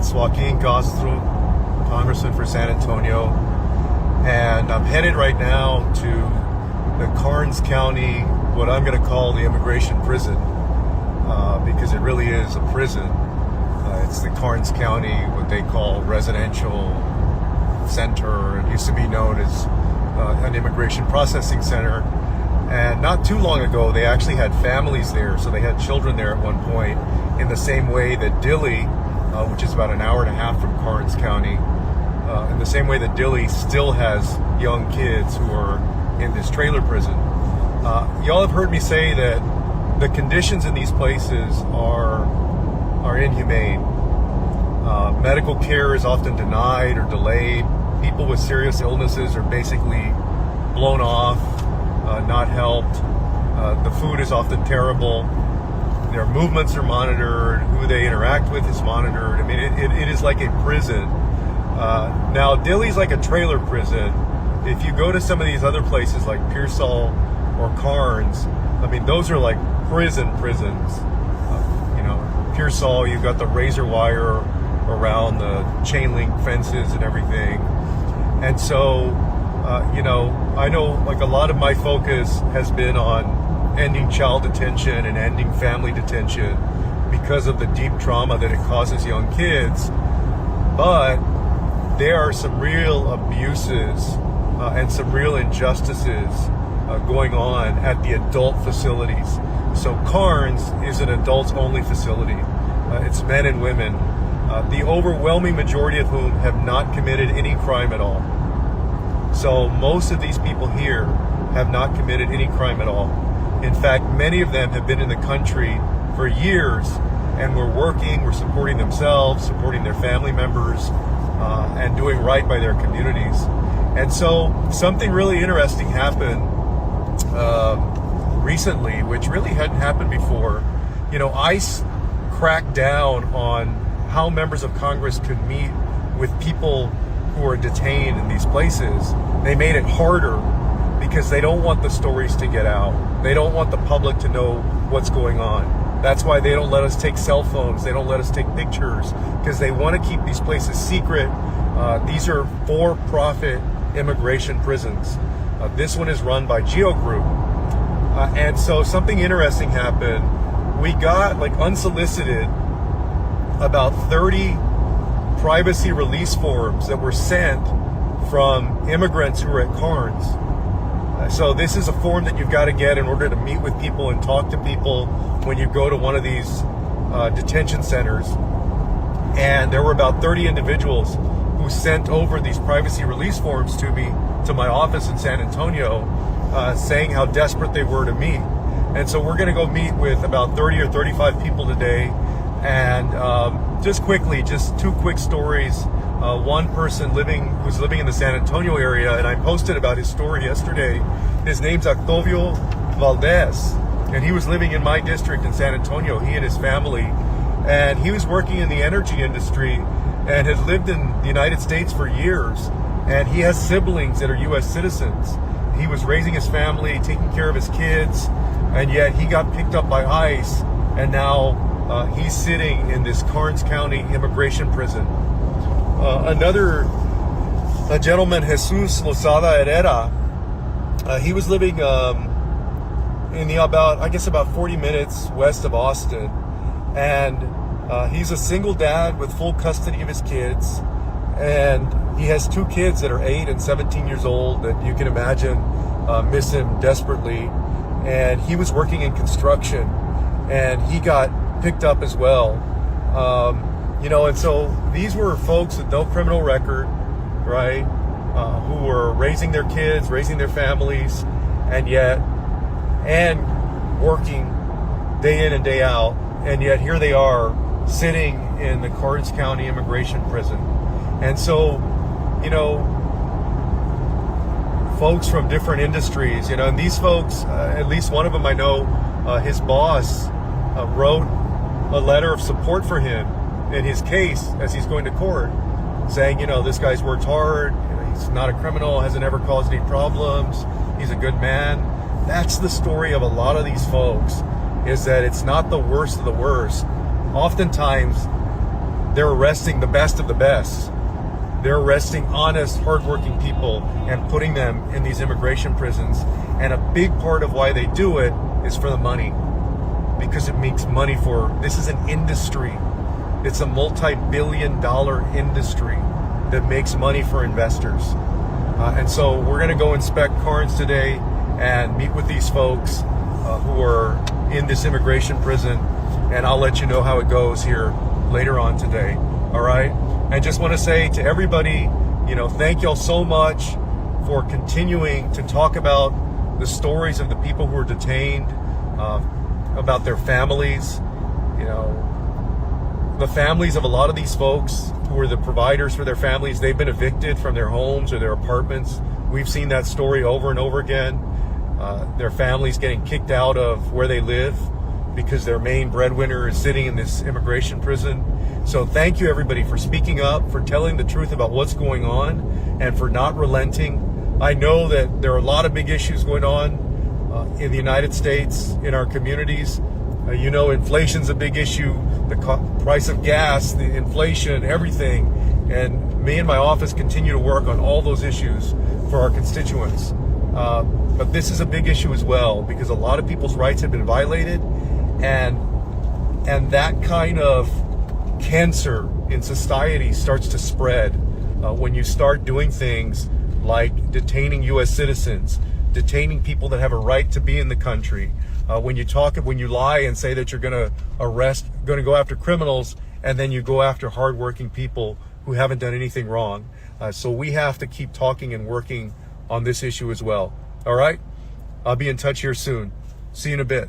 It's Joaquin Castro, Congressman for San Antonio, and I'm headed right now to the Karnes County, what I'm going to call the immigration prison, because it really is a prison. It's the Karnes County, what they call residential center. It used to be known as an immigration processing center. And not too long ago, they actually had families there. So they had children there at one point, in the same way that Dilley, which is about an hour and a half from Karnes County, in the same way that Dilley still has young kids who are in this trailer prison. Y'all have heard me say that the conditions in these places are inhumane. Medical care is often denied or delayed. People with serious illnesses are basically blown off, not helped. The food is often terrible. Their movements are monitored. Who they interact with is monitored. I mean, it is like a prison. Now, Dilley's like a trailer prison. If you go to some of these other places like Pearsall or Karnes, I mean, those are like prisons. Pearsall, you've got the razor wire around the chain link fences and everything. And so, I know like a lot of my focus has been on ending child detention and ending family detention because of the deep trauma that it causes young kids. But there are some real abuses and some real injustices going on at the adult facilities. So Karnes is an adults-only facility. It's men and women, the overwhelming majority of whom have not committed any crime at all. So most of these people here have not committed any crime at all. In fact, many of them have been in the country for years and we're supporting themselves, supporting their family members, and doing right by their communities. And so something really interesting happened recently, which really hadn't happened before. ICE cracked down on how members of Congress could meet with people who are detained in these places. They made it harder because they don't want the stories to get out. They don't want the public to know what's going on. That's why they don't let us take cell phones. They don't let us take pictures because they want to keep these places secret. These are for-profit immigration prisons. This one is run by Geo Group. And so something interesting happened. We got, like, unsolicited, about 30 privacy release forms that were sent from immigrants who were at Karnes. So this is a form that you've got to get in order to meet with people and talk to people when you go to one of these detention centers. And there were about 30 individuals who sent over these privacy release forms to me, to my office in San Antonio, saying how desperate they were to meet. And so we're going to go meet with about 30 or 35 people today. And just two quick stories. One person who's living in the San Antonio area, and I posted about his story yesterday. His name's Octavio Valdez, and he was living in my district in San Antonio, he and his family. And he was working in the energy industry and had lived in the United States for years. And he has siblings that are U.S. citizens. He was raising his family, taking care of his kids, and yet he got picked up by ICE, and now he's sitting in this Karnes County immigration prison. A gentleman, Jesus Lozada Herrera, he was living in about 40 minutes west of Austin, and he's a single dad with full custody of his kids, and he has two kids that are 8 and 17 years old that you can imagine miss him desperately. And he was working in construction, and he got picked up as well. And so these were folks with no criminal record, right? Who were raising their kids, raising their families, and working day in and day out. And yet here they are sitting in the Karnes County immigration prison. And so, folks from different industries, and these folks, at least one of them I know, his boss wrote a letter of support for him in his case as he's going to court, saying, this guy's worked hard, he's not a criminal, hasn't ever caused any problems, he's a good man. That's the story of a lot of these folks, is that it's not the worst of the worst. Oftentimes, they're arresting the best of the best. They're arresting honest, hardworking people and putting them in these immigration prisons. And a big part of why they do it is for the money, because it makes money this is an industry. It's a multi-billion-dollar industry that makes money for investors. And so we're going to go inspect Karnes today and meet with these folks who are in this immigration prison. And I'll let you know how it goes here later on today. All right. I just want to say to everybody, thank y'all so much for continuing to talk about the stories of the people who are detained, about their families, the families of a lot of these folks who are the providers for their families. They've been evicted from their homes or their apartments. We've seen that story over and over again. Their families getting kicked out of where they live because their main breadwinner is sitting in this immigration prison. So thank you, everybody, for speaking up, for telling the truth about what's going on, and for not relenting. I know that there are a lot of big issues going on in the United States, in our communities. Inflation's a big issue, the price of gas, the inflation, everything. And me and my office continue to work on all those issues for our constituents. But this is a big issue as well, because a lot of people's rights have been violated, and that kind of cancer in society starts to spread when you start doing things like detaining U.S. citizens, detaining people that have a right to be in the country. When you lie and say that you're going to go after criminals, and then you go after hardworking people who haven't done anything wrong. So we have to keep talking and working on this issue as well. All right? I'll be in touch here soon. See you in a bit.